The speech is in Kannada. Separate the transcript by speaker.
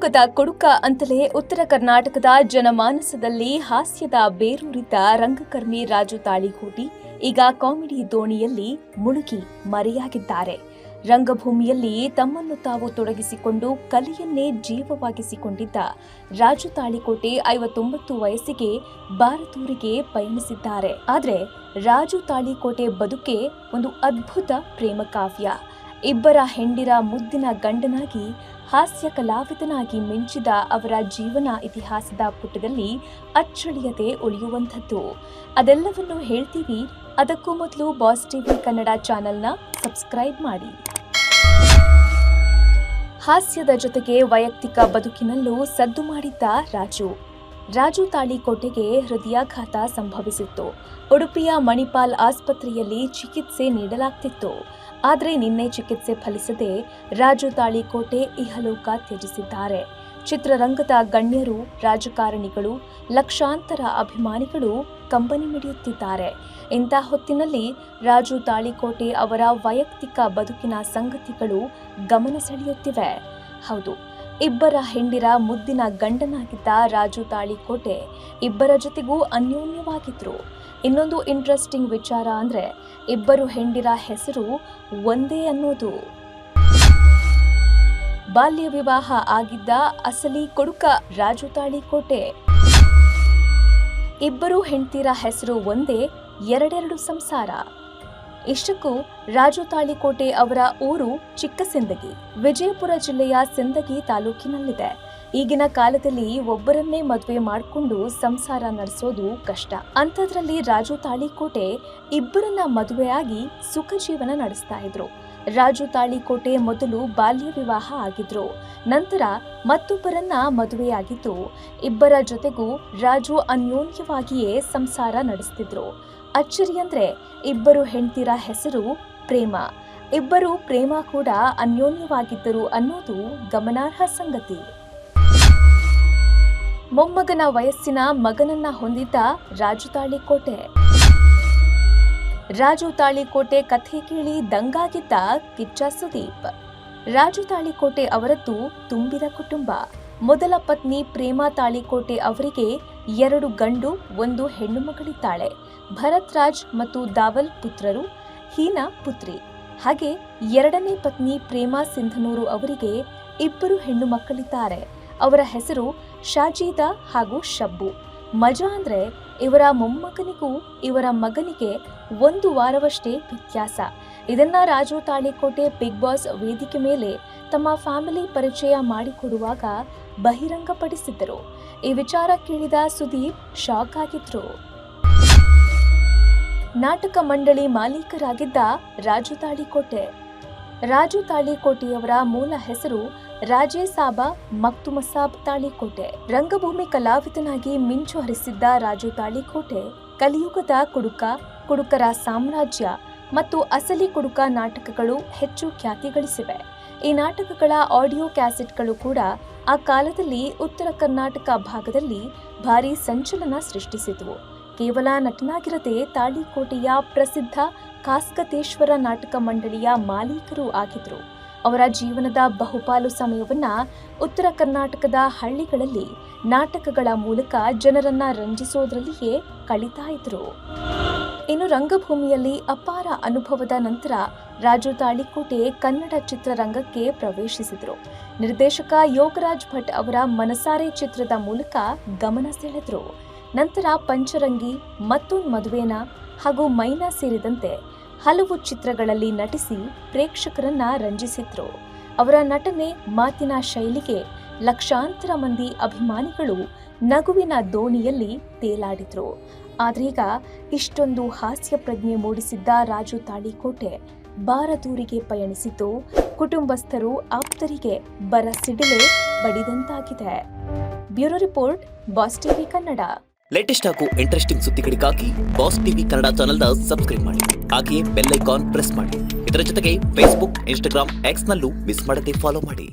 Speaker 1: ಕಲಿಯುಗದ ಕುಡುಕ ಅಂತಲೇ ಉತ್ತರ ಕರ್ನಾಟಕದ ಜನಮಾನಸದಲ್ಲಿ ಹಾಸ್ಯದ ಬೇರೂರಿದ್ದ ರಂಗಕರ್ಮಿ ರಾಜು ತಾಳಿಕೋಟಿ ಈಗ ಕಾಮಿಡಿ ದೋಣಿಯಲ್ಲಿ ಮುಳುಗಿ ಮರೆಯಾಗಿದ್ದಾರೆ. ರಂಗಭೂಮಿಯಲ್ಲಿ ತಮ್ಮನ್ನು ತಾವು ತೊಡಗಿಸಿಕೊಂಡು ಕಲೆಯನ್ನೇ ಜೀವವಾಗಿಸಿಕೊಂಡಿದ್ದ ರಾಜು ತಾಳಿಕೋಟೆ 59 ವಯಸ್ಸಿಗೆ ಬಾರದೂರಿಗೆ ಪಯಣಿಸಿದ್ದಾರೆ. ಆದರೆ ರಾಜು ತಾಳಿಕೋಟೆ ಬದುಕೆ ಒಂದು ಅದ್ಭುತ ಪ್ರೇಮ ಕಾವ್ಯ. ಇಬ್ಬರ ಹೆಂಡಿರ ಮುದ್ದಿನ ಗಂಡನಾಗಿ ಹಾಸ್ಯ ಕಲಾವಿದನಾಗಿ ಮಿಂಚಿದ ಅವರ ಜೀವನ ಇತಿಹಾಸದ ಪುಟದಲ್ಲಿ ಅಚ್ಚಳಿಯದೆ ಉಳಿಯುವಂಥದ್ದು. ಅದೆಲ್ಲವನ್ನು ಹೇಳ್ತೀವಿ. ಅದಕ್ಕೂ ಮೊದಲು ಬಾಸ್ ಟಿವಿ ಕನ್ನಡ ಚಾನೆಲ್ನ ಸಬ್ಸ್ಕ್ರೈಬ್ ಮಾಡಿ. ಹಾಸ್ಯದ ಜೊತೆಗೆ ವೈಯಕ್ತಿಕ ಬದುಕಿನಲ್ಲೂ ಸದ್ದು ಮಾಡಿದ್ದ ರಾಜು ತಾಳಿಕೋಟೆಗೆ ಹೃದಯಾಘಾತ ಸಂಭವಿಸಿತ್ತು. ಉಡುಪಿಯ ಮಣಿಪಾಲ್ ಆಸ್ಪತ್ರೆಯಲ್ಲಿ ಚಿಕಿತ್ಸೆ ನೀಡಲಾಗ್ತಿತ್ತು. ಆದರೆ ನಿನ್ನೆ ಚಿಕಿತ್ಸೆ ಫಲಿಸದೆ ರಾಜು ತಾಳಿಕೋಟೆ ಇಹಲೋಕ ತ್ಯಜಿಸಿದ್ದಾರೆ. ಚಿತ್ರರಂಗದ ಗಣ್ಯರು, ರಾಜಕಾರಣಿಗಳು, ಲಕ್ಷಾಂತರ ಅಭಿಮಾನಿಗಳು ಕಂಬನಿ ಮಿಡಿಯುತ್ತಿದ್ದಾರೆ. ಇಂಥ ಹೊತ್ತಿನಲ್ಲಿ ರಾಜು ತಾಳಿಕೋಟೆ ಅವರ ವೈಯಕ್ತಿಕ ಬದುಕಿನ ಸಂಗತಿಗಳು ಗಮನ ಸೆಳೆಯುತ್ತಿವೆ. ಹೌದು, ಇಬ್ಬರ ಹೆಂಡಿರ ಮುದ್ದಿನ ಗಂಡನಾಗಿದ್ದ ರಾಜು ತಾಳಿಕೋಟೆ ಇಬ್ಬರ ಜೊತೆಗೂ ಅನ್ಯೋನ್ಯವಾಗಿದ್ರು. ಇನ್ನೊಂದು ಇಂಟ್ರೆಸ್ಟಿಂಗ್ ವಿಚಾರ ಅಂದ್ರೆ ಇಬ್ಬರು ಹೆಂಡಿರ ಹೆಸರು ಒಂದೇ ಅನ್ನೋದು. ಬಾಲ್ಯ ವಿವಾಹ ಆಗಿದ್ದ ಅಸಲಿ ಕುಡುಕ ರಾಜು ತಾಳಿಕೋಟೆ. ಇಬ್ಬರು ಹೆಂಡತಿರ ಹೆಸರು ಒಂದೇ, ಎರಡೆರಡು ಸಂಸಾರ. ಇಷ್ಟಕ್ಕೂ ರಾಜು ತಾಳಿಕೋಟೆ ಅವರ ಊರು ಚಿಕ್ಕ ಸಿಂದಗಿ, ವಿಜಯಪುರ ಜಿಲ್ಲೆಯ ಸಿಂದಗಿ ತಾಲೂಕಿನಲ್ಲಿದೆ. ಈಗಿನ ಕಾಲದಲ್ಲಿ ಒಬ್ಬರನ್ನೇ ಮದುವೆ ಮಾಡಿಕೊಂಡು ಸಂಸಾರ ನಡೆಸೋದು ಕಷ್ಟ. ಅಂಥದ್ರಲ್ಲಿ ರಾಜು ತಾಳಿಕೋಟೆ ಇಬ್ಬರನ್ನ ಮದುವೆಯಾಗಿ ಸುಖ ಜೀವನ ನಡೆಸ್ತಾ ಇದ್ರು. ರಾಜು ತಾಳಿಕೋಟೆ ಮೊದಲು ಬಾಲ್ಯ ವಿವಾಹ ಆಗಿದ್ರು. ನಂತರ ಮತ್ತೊಬ್ಬರನ್ನ ಮದುವೆಯಾಗಿದ್ದು ಇಬ್ಬರ ಜೊತೆಗೂ ರಾಜು ಅನ್ಯೋನ್ಯವಾಗಿಯೇ ಸಂಸಾರ ನಡೆಸ್ತಿದ್ರು. ಅಚ್ಚರಿ ಅಂದ್ರೆ ಇಬ್ಬರು ಹೆಂಡತಿರ ಹೆಸರು ಪ್ರೇಮ. ಇಬ್ಬರು ಪ್ರೇಮ ಕೂಡ ಅನ್ಯೋನ್ಯವಾಗಿದ್ದರು ಅನ್ನೋದು ಗಮನಾರ್ಹ ಸಂಗತಿ. ಮೊಮ್ಮಗನ ವಯಸ್ಸಿನ ಮಗನನ್ನ ಹೊಂದಿದ್ದ ರಾಜು ತಾಳಿಕೋಟೆ. ರಾಜು ತಾಳಿಕೋಟೆ ಕಥೆ ಕೇಳಿ ದಂಗಾಗಿದ್ದ ಕಿಚ್ಚ ಸುದೀಪ್. ರಾಜು ತಾಳಿಕೋಟೆ ಅವರದ್ದು ತುಂಬಿದ ಕುಟುಂಬ. ಮೊದಲ ಪತ್ನಿ ಪ್ರೇಮ ತಾಳಿಕೋಟೆ ಅವರಿಗೆ 2 ಗಂಡು 1 ಹೆಣ್ಣು ಮಗಳಿದ್ದಾಳೆ. ಭರತ್ ರಾಜ್ ಮತ್ತು ದಾವಲ್ ಪುತ್ರರು, ಹೀನಾ ಪುತ್ರಿ. ಹಾಗೆ ಎರಡನೇ ಪತ್ನಿ ಪ್ರೇಮ ಸಿಂಧನೂರು ಅವರಿಗೆ 2 ಹೆಣ್ಣು ಮಕ್ಕಳಿದ್ದಾರೆ. ಅವರ ಹೆಸರು ಶಾಜೀದಾ ಹಾಗೂ ಶಬ್ಬು. ಮಜಾ ಅಂದ್ರೆ ಇವರ ಮೊಮ್ಮಗನಿಗೂ ಇವರ ಮಗನಿಗೆ 1 ವಾರವಷ್ಟೇ ವ್ಯತ್ಯಾಸ. ಇದನ್ನ ರಾಜು ತಾಳಿಕೋಟೆ ಬಿಗ್ ಬಾಸ್ ವೇದಿಕೆ ಮೇಲೆ ತಮ್ಮ ಫ್ಯಾಮಿಲಿ ಪರಿಚಯ ಮಾಡಿಕೊಡುವಾಗ ಬಹಿರಂಗಪಡಿಸಿದ್ದರು. ಈ ವಿಚಾರ ಕೇಳಿದ ಸುದೀಪ್ ಶಾಕ್ ಆಗಿದ್ರು. ನಾಟಕ ಮಂಡಳಿ ಮಾಲೀಕರಾಗಿದ್ದ ರಾಜು ತಾಳಿಕೋಟೆ. ರಾಜು ತಾಳಿಕೋಟೆಯವರ ಮೂಲ ಹೆಸರು ರಾಜೇಸಾಬ ಮಕ್ತುಮಸಾಬ್ ತಾಳಿಕೋಟೆ. ರಂಗಭೂಮಿ ಕಲಾವಿದನಾಗಿ ಮಿಂಚು ಹರಿಸಿದ್ದ ರಾಜು ತಾಳಿಕೋಟೆ ಕಲಿಯುಗದ ಕುಡುಕರ ಸಾಮ್ರಾಜ್ಯ ಮತ್ತು ಅಸಲಿ ಕುಡುಕ ನಾಟಕಗಳು ಹೆಚ್ಚು ಖ್ಯಾತಿ ಗಳಿಸಿವೆ. ಈ ನಾಟಕಗಳ ಆಡಿಯೋ ಕ್ಯಾಸೆಟ್ಗಳು ಕೂಡ ಆ ಕಾಲದಲ್ಲಿ ಉತ್ತರ ಕರ್ನಾಟಕ ಭಾಗದಲ್ಲಿ ಭಾರೀ ಸಂಚಲನ ಸೃಷ್ಟಿಸಿದವು. ಕೇವಲ ನಟನಾಗಿರದೆ ತಾಳಿಕೋಟೆಯ ಪ್ರಸಿದ್ಧ ಕಾಸ್ಕತೇಶ್ವರ ನಾಟಕ ಮಂಡಳಿಯ ಮಾಲೀಕರು ಆಗಿದ್ರು. ಅವರ ಜೀವನದ ಬಹುಪಾಲು ಸಮಯವನ್ನ ಉತ್ತರ ಕರ್ನಾಟಕದ ಹಳ್ಳಿಗಳಲ್ಲಿ ನಾಟಕಗಳ ಮೂಲಕ ಜನರನ್ನ ರಂಜಿಸೋದ್ರಲ್ಲಿಯೇ ಕಳೀತಾ ಇದ್ರು. ಇನ್ನು ರಂಗಭೂಮಿಯಲ್ಲಿ ಅಪಾರ ಅನುಭವದ ನಂತರ ರಾಜು ತಾಳಿಕೋಟೆ ಕನ್ನಡ ಚಿತ್ರರಂಗಕ್ಕೆ ಪ್ರವೇಶಿಸಿದರು. ನಿರ್ದೇಶಕ ಯೋಗರಾಜ್ ಭಟ್ ಅವರ ಮನಸಾರೆ ಚಿತ್ರದ ಮೂಲಕ ಗಮನ ಸೆಳೆದ್ರು. ನಂತರ ಪಂಚರಂಗಿ, ಮತ್ತೊಂದು ಮದುವೆನ ಹಾಗೂ ಮೈನಾ ಸೇರಿದಂತೆ ಹಲವು ಚಿತ್ರಗಳಲ್ಲಿ ನಟಿಸಿ ಪ್ರೇಕ್ಷಕರನ್ನ ರಂಜಿಸಿದ್ರು. ಅವರ ನಟನೆ, ಮಾತಿನ ಶೈಲಿಗೆ ಲಕ್ಷಾಂತರ ಮಂದಿ ಅಭಿಮಾನಿಗಳು ನಗುವಿನ ದೋಣಿಯಲ್ಲಿ ತೇಲಾಡಿದ್ರು. ಆದ್ರೀಗ ಇಷ್ಟೊಂದು ಹಾಸ್ಯ ಪ್ರಜ್ಞೆ ಮೂಡಿಸಿದ್ದ ರಾಜು ತಾಳಿಕೋಟೆ ಬಾರದೂರಿಗೆ ಪಯಣಿಸಿದ್ದು ಕುಟುಂಬಸ್ಥರು, ಆಪ್ತರಿಗೆ ಬರಸಿಡಿಲೆ ಬಡಿದಂತಾಗಿದೆ. Bureau report, Boss TV Kannada.
Speaker 2: Latest ಹಾಗೂ ಇಂಟ್ರೆಸ್ಟಿಂಗ್ ಸುದ್ದಿಗಳಿಗಾಗಿ ಬಾಸ್ ಟಿವಿ ಕನ್ನಡ ಚಾನೆಲ್ನ ಸಬ್ಸ್ಕ್ರೈಬ್ ಮಾಡಿ. ಹಾಗೆಯೇ ಬೆಲ್ ಐಕಾನ್ ಪ್ರೆಸ್ ಮಾಡಿ. ಇದರ ಜೊತೆಗೆ ಫೇಸ್ಬುಕ್, ಇನ್ಸ್ಟಾಗ್ರಾಮ್, ಎಕ್ಸ್ ನಲ್ಲೂ ಮಿಸ್ ಮಾಡದೆ ಫಾಲೋ ಮಾಡಿ.